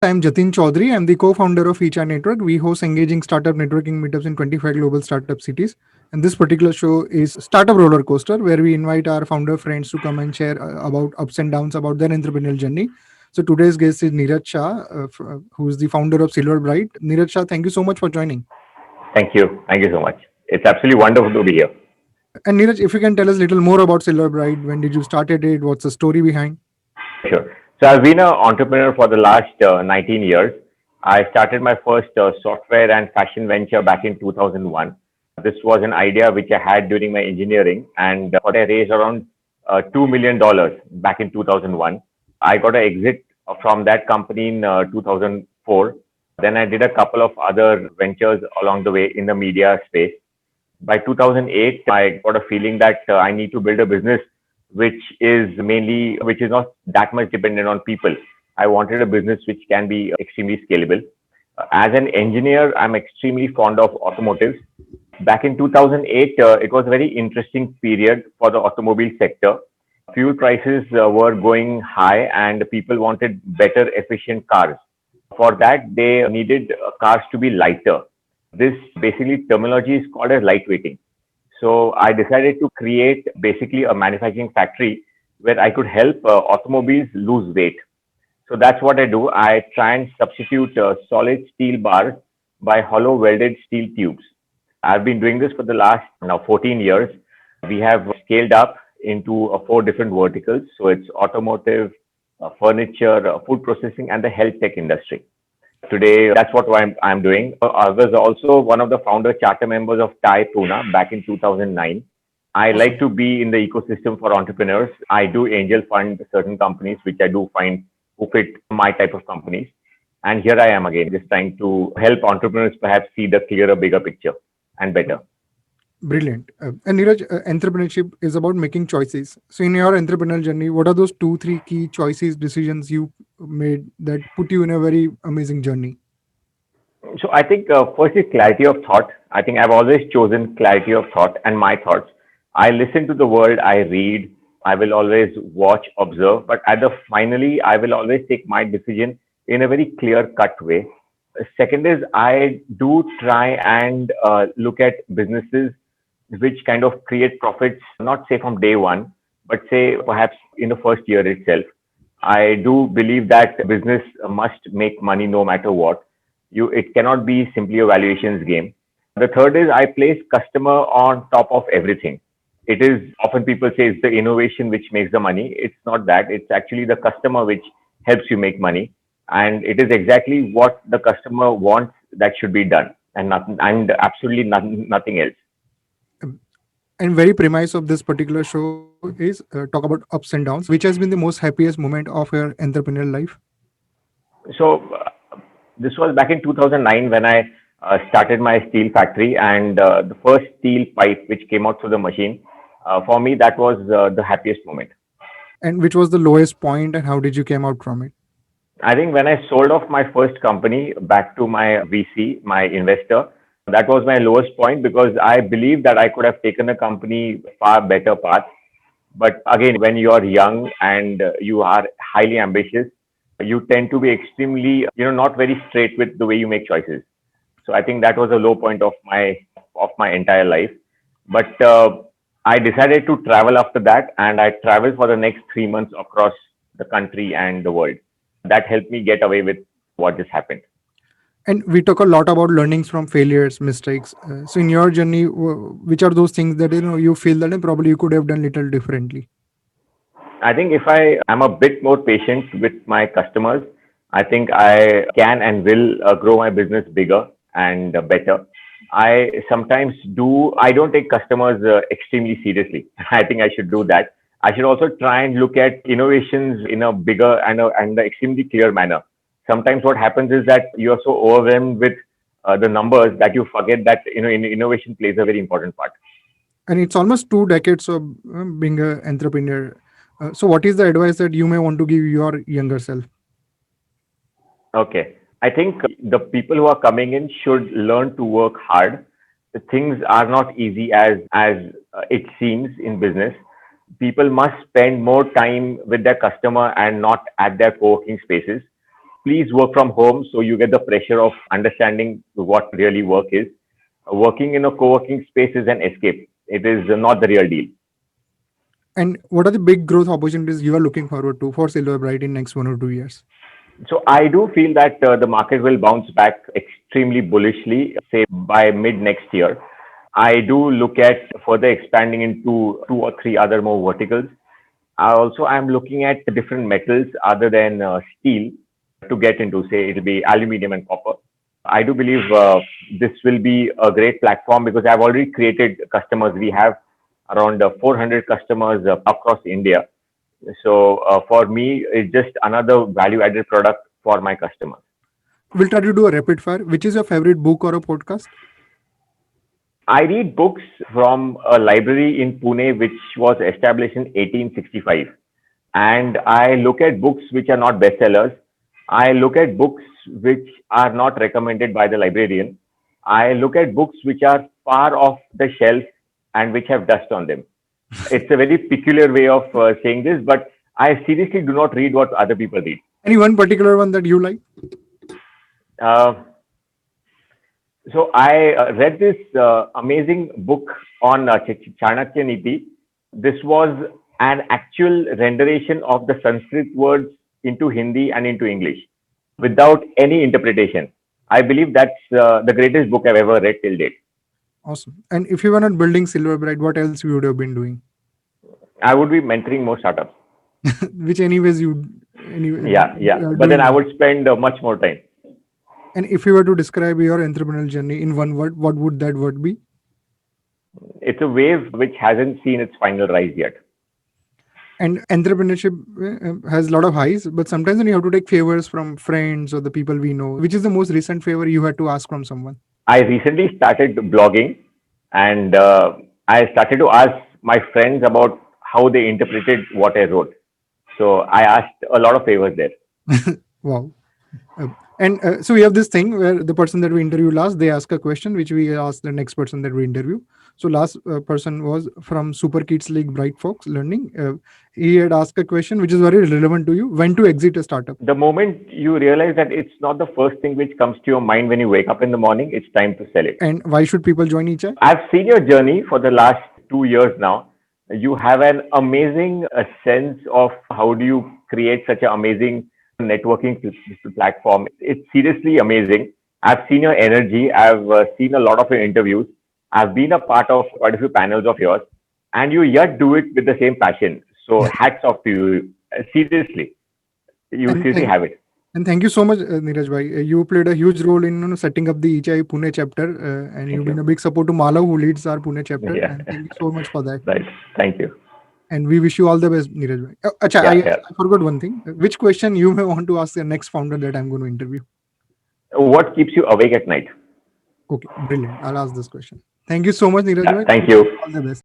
I'm Jatin Chaudhary. I'm the co-founder of Echa Network. We host engaging startup networking meetups in 25 global startup cities. And this particular show is Startup Roller Coaster, where we invite our founder friends to come and share about ups and downs about their entrepreneurial journey. So today's guest is Neeraj Shah, who is the founder of Silver Bright. Neeraj Shah, thank you so much for joining. Thank you. Thank you so much. It's absolutely wonderful to be here. And Neeraj, if you can tell us a little more about Silver Bright, when did you started it? What's the story behind? Sure. So I've been an entrepreneur for the last 19 years. I started my first software and fashion venture back in 2001. This was an idea which I had during my engineering, and I raised around $2 million back in 2001. I got an exit from that company in 2004. Then I did a couple of other ventures along the way in the media space. By 2008, I got a feeling that I need to build a business which is not that much dependent on people. I wanted a business which can be extremely scalable. As an engineer, I'm extremely fond of automotives. Back in 2008, it was a very interesting period for the automobile sector. Fuel prices were going high and people wanted better, efficient cars. For that, they needed cars to be lighter. This basically terminology is called as lightweighting. So I decided to create basically a manufacturing factory where I could help automobiles lose weight. So that's what I do. I try and substitute solid steel bars by hollow welded steel tubes. I've been doing this for the last now 14 years. We have scaled up into four different verticals. So it's automotive, furniture, food processing, and the health tech industry. Today, that's what I'm doing. I was also one of the founder charter members of TAI Pune back in 2009. I like Awesome. to be in the ecosystem for entrepreneurs. I do angel fund certain companies, which I do find who fit my type of companies. And here I am again, just trying to help entrepreneurs perhaps see the clearer, bigger picture and better. Brilliant. And Neeraj, entrepreneurship is about making choices. So, in your entrepreneurial journey, what are those two, three key choices, decisions you made that put you in a very amazing journey? So I think first is clarity of thought. I think I've always chosen clarity of thought and my thoughts. I listen to the world, I read, I will always watch, observe, but at the finally, I will always take my decision in a very clear cut way. Second is I do try and look at businesses which kind of create profits, not say from day one, but say perhaps in the first year itself. I do believe that business must make money no matter what. It cannot be simply a valuations game. The third is I place customer on top of everything. It is often people say it's the innovation which makes the money. It's not that. It's actually the customer which helps you make money, and it is exactly what the customer wants that should be done, and nothing, and absolutely nothing else. Um, And very premise of this particular show is talk about ups and downs. Which has been the most happiest moment of your entrepreneurial life? So this was back in 2009 when I started my steel factory, and the first steel pipe which came out through the machine. For me, that was the happiest moment. And which was the lowest point, and how did you came out from it? I think when I sold off my first company back to my VC, my investor, that was my lowest point because I believe that I could have taken the company far better path. But again, when you are young and you are highly ambitious, you tend to be extremely, not very straight with the way you make choices. So I think that was a low point of my entire life. But I decided to travel after that, and I traveled for the next 3 months across the country and the world. That helped me get away with what just happened. And we talk a lot about learnings from failures, mistakes. So, in your journey, which are those things that you feel that probably you could have done little differently? I think if I am a bit more patient with my customers, I think I can and will grow my business bigger and better. I don't take customers extremely seriously. I think I should do that. I should also try and look at innovations in a bigger and a extremely clear manner. Sometimes what happens is that you are so overwhelmed with the numbers that you forget that innovation plays a very important part. And it's almost 2 decades of being an entrepreneur. So, what is the advice that you may want to give your younger self? Okay. I think the people who are coming in should learn to work hard. The things are not easy as it seems in business. People must spend more time with their customer and not at their co-working spaces. please work from home so you get the pressure of understanding what really work is. Working in a co-working space is an escape. It is not the real deal. And what are the big growth opportunities you are looking forward to for Silverbright in next 1 or 2 years? So I do feel that the market will bounce back extremely bullishly, say by mid next year. I do look at further expanding into two or three other more verticals. I also am looking at different metals other than steel to get into, say it'll be aluminum and copper. I do believe this will be a great platform because I've already created customers. We have around 400 customers across India. So for me, it's just another value-added product for my customers. We'll try to do a rapid fire. Which is your favorite book or a podcast? I read books from a library in Pune, which was established in 1865. And I look at books which are not bestsellers. I look at books which are not recommended by the librarian. I look at books which are far off the shelf and which have dust on them. It's a very peculiar way of saying this, but I seriously do not read what other people read. Any one particular one that you like? Uh, so I read this amazing book on Chanakya Niti. This was an actual renderation of the Sanskrit words into Hindi and into English without any interpretation. I believe that's the greatest book I've ever read till date. Awesome. And if you were not building Silverbright, what else you would have been doing? I would be mentoring more startups. Which anyways you Yeah. But then I would spend much more time. And if you were to describe your entrepreneurial journey in one word, what would that word be? It's a wave which hasn't seen its final rise yet. And entrepreneurship has a lot of highs, but sometimes when you have to take favors from friends or the people we know, which is the most recent favor you had to ask from someone? I recently started blogging, and I started to ask my friends about how they interpreted what I wrote. So I asked a lot of favors there. Wow. And so we have this thing where the person that we interview last, they ask a question which we ask the next person that we interview. So last person was from Super Kids League Bright Fox Learning. He had asked a question which is very relevant to you: when to exit a startup. The moment you realize that it's not the first thing which comes to your mind when you wake up in the morning, it's time to sell it. And why should people join ECHAI? I've seen your journey for the last 2 years now. You have an amazing sense of how do you create such an amazing networking platform. It's seriously amazing. I've seen your energy. I've seen a lot of your interviews. I've been a part of quite a few panels of yours, and you yet do it with the same passion. So hats off to you. Seriously, you seriously have it. And thank you so much, Neeraj bhai. You played a huge role in setting up the ECHAI Pune chapter, and you've been a big support to Malav, who leads our Pune chapter. Yeah. And thank you so much for that. Right. Thank you. And we wish you all the best, Neeraj bhai. Acha, Yeah. I forgot one thing. Which question you may want to ask the next founder that I'm going to interview? What keeps you awake at night? Okay, brilliant. I'll ask this question. Thank you so much, Neeraj bhai. Thank you. All the best.